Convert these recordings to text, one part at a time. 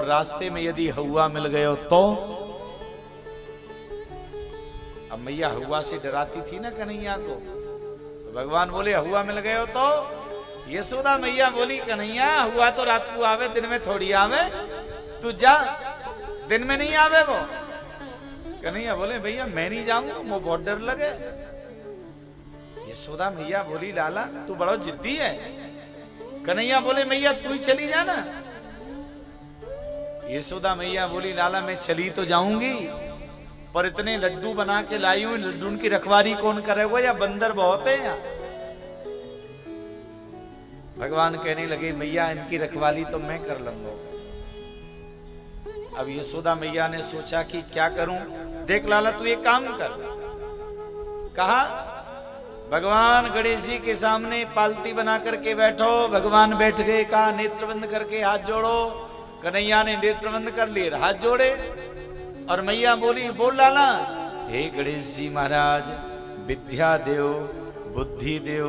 रास्ते में यदि हवा मिल गयो तो अब मैया हवा से डराती थी ना कन्हैया को, तो भगवान बोले हवा मिल गयो तो यशोदा मैया बोली कन्हैया हुआ तो रात को आवे, दिन में थोड़ी आवे, तू जा, दिन में नहीं आवे वो। कन्हैया बोले भैया मैं नहीं जाऊंगा, मुझे बहुत डर लगे। यशोदा मैया बोली लाला तू बड़ा जिद्दी है। कन्हैया बोले मैया तू ही चली जाना। यशोदा मैया बोली लाला मैं चली तो जाऊंगी, पर इतने लड्डू बना के लाई हूं, लड्डू की रखवाली कौन करेगा, या बंदर बहुत है यहाँ। भगवान कहने लगे मैया इनकी रखवाली तो मैं कर लूंगा। अब यशोदा मैया ने सोचा कि क्या करूं। देख लाला तू एक काम कर, कहा भगवान गणेश जी के सामने पालती बना करके बैठो। भगवान बैठ गए, कहा नेत्र बंद करके हाथ जोड़ो। कन्हैया ने नेत्र बंद कर लिए, हाथ जोड़े, और मैया बोली बोल लाला हे गणेश जी महाराज विद्या देव बुद्धि देव,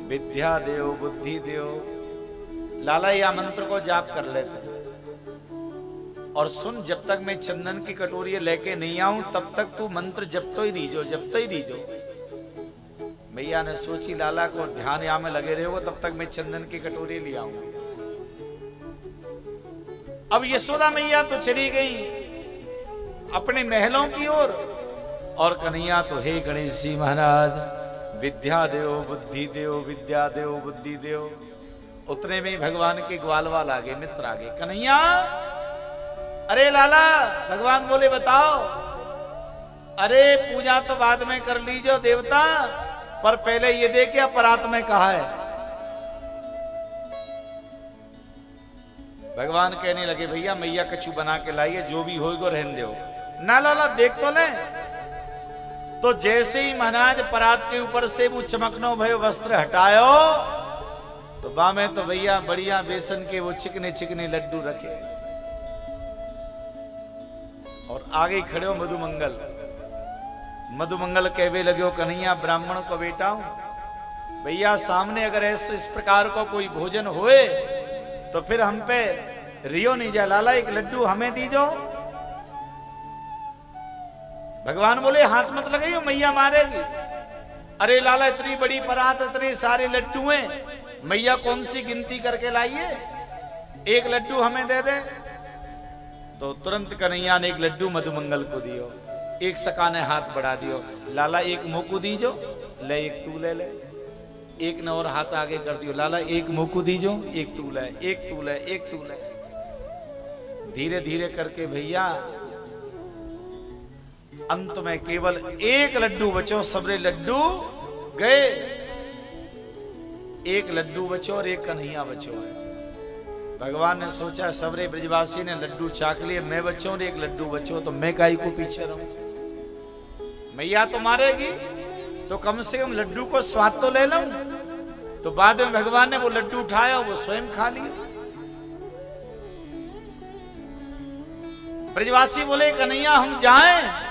विद्या देव बुद्धि देव। लाला या मंत्र को जाप कर लेते और सुन, जब तक मैं चंदन की कटोरी लेके नहीं आऊं तब तक तू मंत्र जपतो ही रहीजो, जपतो ही रहीजो। मैया ने सोची लाला को ध्यान यहां में लगे रहो तब तक मैं चंदन की कटोरी ले आऊंगी। अब यशोदा मैया तो चली गई अपने महलों की ओर, और कन्हैया तो हे गणेश जी महाराज विद्या देव बुद्धि देव, विद्या देव बुद्धि देव। उतने में भगवान के ग्वालवाल आ गए, मित्र आ गए। कन्हैया अरे लाला, भगवान बोले बताओ। अरे पूजा तो बाद में कर लीजिए देवता, पर पहले ये देखिए परात में कहा है। भगवान कहने लगे भैया मैया कछु बना के लाइए, जो भी होगा रहने दो ना। लाला देख तो ले। तो जैसे ही महाराज परात के ऊपर से वो चमकनो भय वस्त्र हटायो, तो बा में तो भैया बढ़िया बेसन के वो चिकने चिकने लड्डू रखे, और आगे खड़े हो मधुमंगल। मधुमंगल कहवे लगे कन्हैया ब्राह्मण को बेटा हूं भैया, सामने अगर ऐसे इस प्रकार को कोई भोजन होए तो फिर हम पे रियो नहीं जा। लाला एक लड्डू हमें दीजो। भगवान बोले हाथ मत लगाइयो मैया मारेगी। अरे लाला इतनी बड़ी परात, इतने सारे लड्डू हैं, मैया कौन सी गिनती करके लाइए, एक लड्डू हमें दे दे। तो तुरंत कन्हैया ने एक लड्डू मधुमंगल को दियो, एक सका ने हाथ बढ़ा दियो। लाला एक मोकू दीजो, ले एक तू ले ले। एक ने और हाथ आगे कर दियो, लाला एक मोकू दीजो, एक तू ले, एक तू ले, एक तू ले। धीरे धीरे करके भैया अंत में केवल एक लड्डू बचो, सबरे लड्डू गए। एक लड्डू बचो और एक कन्हैया बचो है। भगवान ने सोचा सबरे ब्रजवासी ने लड्डू चाक लिए, मैं बचो और एक लड्डू बचो, तो मैं काई को पीछे रहूं। मैया तो मारेगी तो कम से कम लड्डू को स्वाद तो ले लूं। तो बाद में भगवान ने वो लड्डू उठाया, वो स्वयं खा लिया। ब्रजवासी बोले कन्हैया हम जाएं।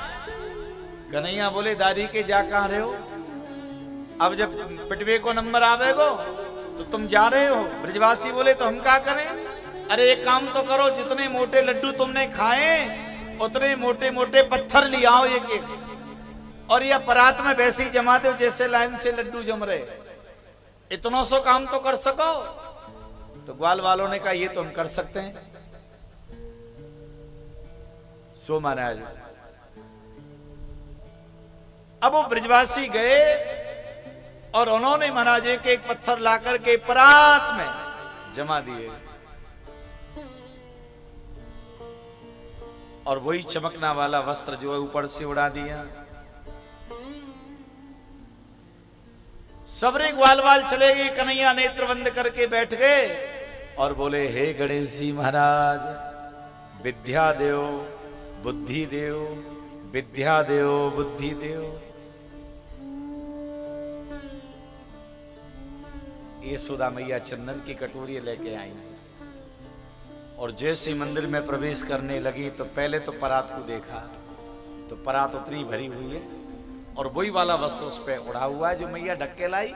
कन्हैया बोले दादी के जा कहां रहे हो, अब जब पिटवे को नंबर आवेगो तो तुम जा रहे हो। ब्रजवासी बोले तो हम क्या करें। अरे एक काम तो करो, जितने मोटे लड्डू तुमने खाए उतने मोटे मोटे पत्थर ले आओ एक एक, और यह परात में वैसे ही जमा दो जैसे लाइन से लड्डू जम रहे। इतना सो काम तो कर सको। तो ग्वाल वालों ने कहा ये तो हम कर सकते हैं। सो महाराज अब वो ब्रजवासी गए और उन्होंने महाराज एक एक पत्थर लाकर के परात में जमा दिए, और वही चमकना वाला वस्त्र जो है ऊपर से उड़ा दिया। सबरे ग्वालवाल चले गए, कन्हैया नेत्र बंद करके बैठ गए और बोले हे गणेश जी महाराज विद्या देव बुद्धि देव, विद्या देव बुद्धि देव। यशोदा मैया चंदन की कटोरी लेके आई, और जैसे मंदिर में प्रवेश करने लगी तो पहले तो परात को देखा, तो परात उतनी भरी हुई है और वही वाला वस्त्र उस पर उड़ा हुआ है जो मैया ढक के लाई।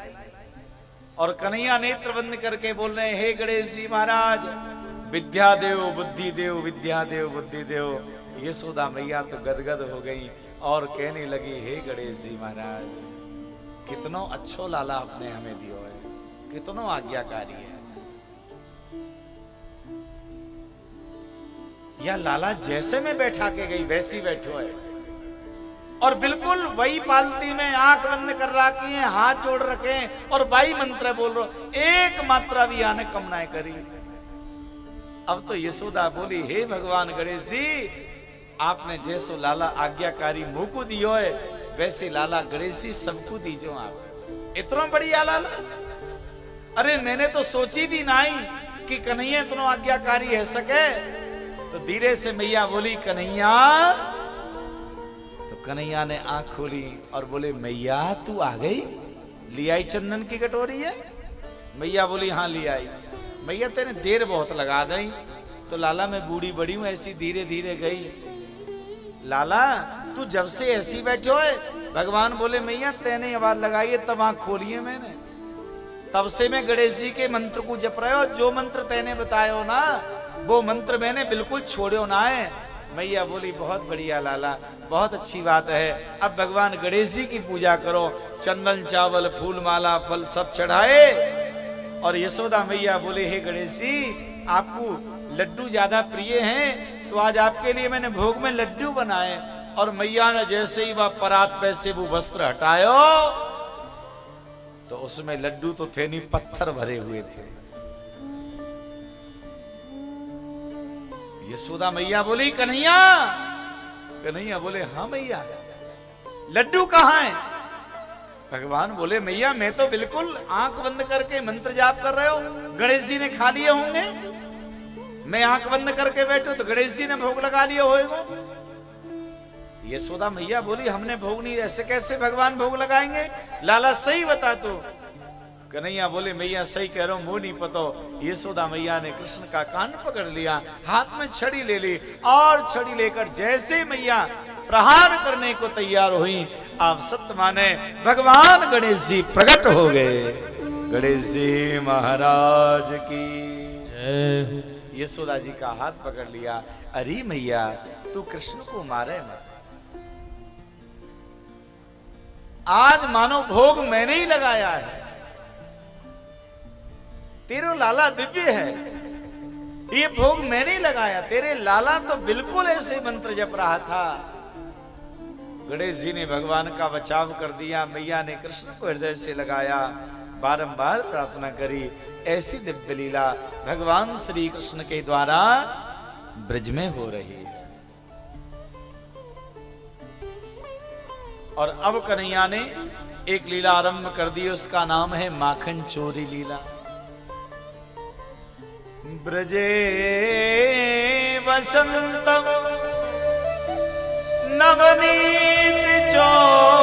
और कन्हैया नेत्र बंद करके बोल रहे हे गणेश जी महाराज विद्या देव बुद्धि देव, विद्या देव बुद्धि देव। यशोदा मैया तो गदगद हो गई और कहने लगी, हे गणेश जी महाराज, कितनो अच्छो लाला आपने हमें दियो है, कितनो आज्ञाकारी है। या लाला जैसे मैं बैठा के गई वैसी बैठो है, और बिल्कुल वही पालती में आंख बंद कर रखी है, हाथ जोड़ रखे और वाई मंत्र बोल रहा, एक मात्रा भी आने कमनाएं करी। अब तो यशोदा बोली, हे भगवान गणेश जी, आपने जैसो लाला आज्ञाकारी मुंह को दियो है, वैसे लाला गणेश जी सबको दीजो। आप इतना बढ़िया लाला, अरे मैंने तो सोची भी नहीं कि कन्हैया इतना आज्ञाकारी है सके। तो धीरे से मैया बोली, कन्हैया। तो कन्हैया ने आंख खोली और बोले, मैया तू आ गई, ले आई चंदन की कटोरी है? मैया बोली, हाँ ले आई। मैया तेने देर बहुत लगा दी। तो लाला मैं बूढ़ी बड़ी हूं, ऐसी धीरे धीरे गई। लाला तू जब से ऐसी बैठो है? भगवान बोले, मैया तेने आवाज लगाई है तब आंख खोली है मैंने, तब से मैं गणेश जी के मंत्र को जप रहे हो, जो मंत्र तेने बतायो ना वो मंत्र मैंने बिल्कुल छोड़ो ना है। मैया बोली, बहुत बढ़िया लाला, बहुत अच्छी बात है। अब भगवान गणेश जी की पूजा करो, चंदन चावल फूल माला फल सब चढ़ाए। और यशोदा मैया बोले, हे गणेश जी, आपको लड्डू ज्यादा प्रिय हैं, तो आज आपके लिए मैंने भोग में लड्डू बनाए। और मैया ने जैसे ही वह परात पे से वो वस्त्र हटायो, तो उसमें लड्डू तो थे नहीं, पत्थर भरे हुए थे। यशोदा मैया बोली, कन्हैया। कन्हैया बोले, हाँ मैया, लड्डू कहाँ है? भगवान बोले, मैया मैं तो बिल्कुल आंख बंद करके मंत्र जाप कर रहे हो, गणेश जी ने खा लिए होंगे। मैं आंख बंद करके बैठो तो गणेश जी ने भोग लगा लिए होएगा। यशोदा मैया बोली, हमने भोग नहीं, ऐसे कैसे भगवान भोग लगाएंगे? लाला सही बता तू। कन्हैया बोले, मैया सही कह रहा हूं, मुंह नहीं पतो। यशोदा मैया ने कृष्ण का कान पकड़ लिया, हाथ में छड़ी ले ली, और छड़ी लेकर जैसे मैया प्रहार करने को तैयार हुई, आप सत्य माने भगवान गणेश जी प्रकट हो गए। गणेश जी महाराज की जय। यशोदा जी का हाथ पकड़ लिया, अरे मैया तू कृष्ण को मारे मत, आज मानो भोग मैंने ही लगाया है, तेरा लाला दिव्य है, ये भोग मैंने ही लगाया। तेरे लाला तो बिल्कुल ऐसे मंत्र जप रहा था। गणेश जी ने भगवान का बचाव कर दिया। मैया ने कृष्ण को हृदय से लगाया, बारंबार प्रार्थना करी। ऐसी दिव्य लीला भगवान श्री कृष्ण के द्वारा ब्रज में हो रही है। और अब कन्हैया ने एक लीला आरंभ कर दी, उसका नाम है माखन चोरी लीला। ब्रजे वसंतम नवनीत चोरी